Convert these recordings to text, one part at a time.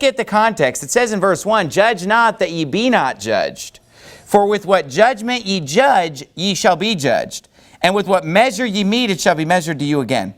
get the context. It says in verse 1, "Judge not that ye be not judged. For with what judgment ye judge, ye shall be judged. And with what measure ye mete, it shall be measured to you again.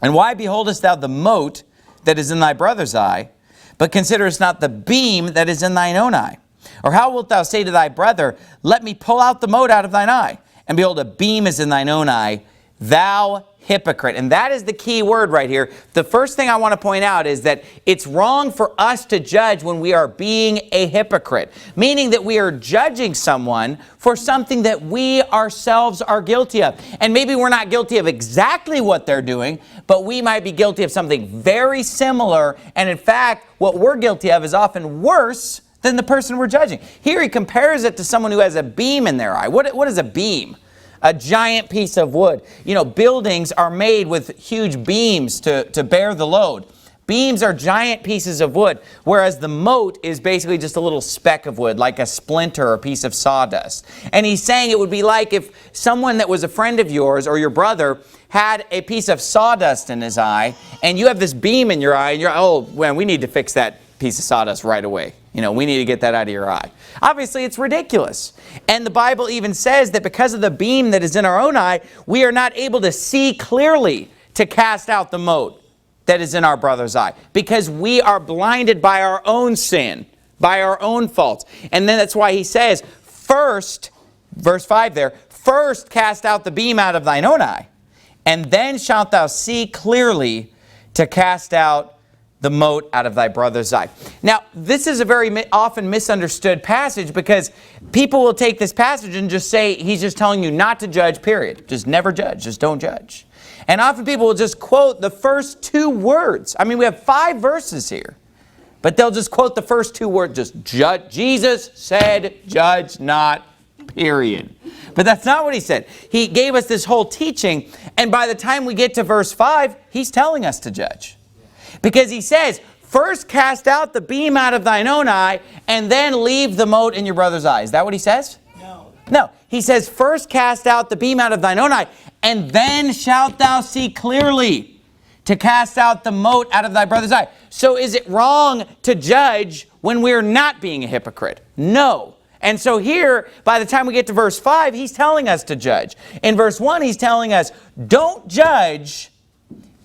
And why beholdest thou the mote that is in thy brother's eye, but considerest not the beam that is in thine own eye? Or how wilt thou say to thy brother, Let me pull out the mote out of thine eye? And behold, a beam is in thine own eye, thou hypocrite." And that is the key word right here. The first thing I want to point out is that it's wrong for us to judge when we are being a hypocrite, meaning that we are judging someone for something that we ourselves are guilty of. And maybe we're not guilty of exactly what they're doing, but we might be guilty of something very similar. And in fact, what we're guilty of is often worse than the person we're judging. Here he compares it to someone who has a beam in their eye. What is a beam? A giant piece of wood. You know, buildings are made with huge beams to bear the load. Beams are giant pieces of wood, whereas the mote is basically just a little speck of wood, like a splinter or a piece of sawdust. And he's saying it would be like if someone that was a friend of yours or your brother had a piece of sawdust in his eye, and you have this beam in your eye, and you're, oh, well, we need to fix that piece of sawdust right away. You know, we need to get that out of your eye. Obviously, it's ridiculous. And the Bible even says that because of the beam that is in our own eye, we are not able to see clearly to cast out the mote that is in our brother's eye, because we are blinded by our own sin, by our own faults. And then that's why he says, first, verse 5 there, first cast out the beam out of thine own eye, and then shalt thou see clearly to cast out the mote out of thy brother's eye. Now, this is a very often misunderstood passage, because people will take this passage and just say, he's just telling you not to judge, period. Just never judge. Just don't judge. And often people will just quote the first two words. I mean, we have 5 verses here, but they'll just quote the first 2 words. Just judge. Jesus said, judge not, period. But that's not what he said. He gave us this whole teaching, and by the time we get to verse 5, he's telling us to judge. Because he says, first cast out the beam out of thine own eye, and then leave the mote in your brother's eye. Is that what he says? No. No. He says, first cast out the beam out of thine own eye, and then shalt thou see clearly to cast out the mote out of thy brother's eye. So is it wrong to judge when we're not being a hypocrite? No. And so here, by the time we get to verse 5, he's telling us to judge. In verse 1, he's telling us, don't judge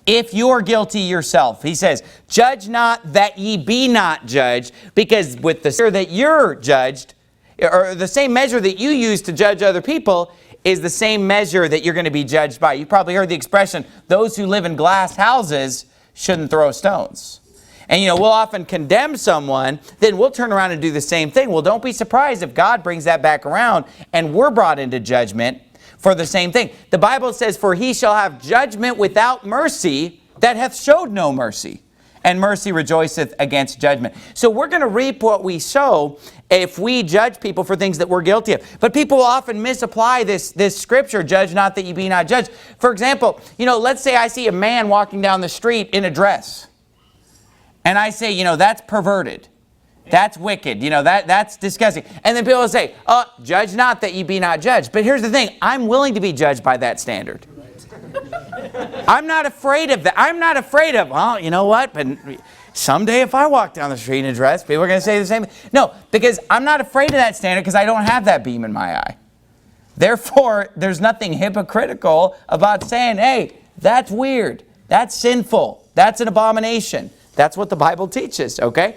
if you're guilty yourself. He says, judge not that ye be not judged, because with the measure that you're judged, or the same measure that you use to judge other people, is the same measure that you're going to be judged by. You probably heard the expression, those who live in glass houses shouldn't throw stones. And you know, we'll often condemn someone, then we'll turn around and do the same thing. Well, don't be surprised if God brings that back around and we're brought into judgment for the same thing. The Bible says, for he shall have judgment without mercy that hath showed no mercy, and mercy rejoiceth against judgment. So we're going to reap what we sow if we judge people for things that we're guilty of. But people often misapply this scripture, judge not that ye be not judged. For example, you know, let's say I see a man walking down the street in a dress, and I say, you know, that's perverted. That's wicked. You know, that's disgusting. And then people will say, oh, judge not that ye be not judged. But here's the thing. I'm willing to be judged by that standard. I'm not afraid of that. I'm not afraid of, well, you know what? But someday if I walk down the street in a dress, people are going to say the same thing. No, because I'm not afraid of that standard, because I don't have that beam in my eye. Therefore, there's nothing hypocritical about saying, hey, that's weird. That's sinful. That's an abomination. That's what the Bible teaches, okay?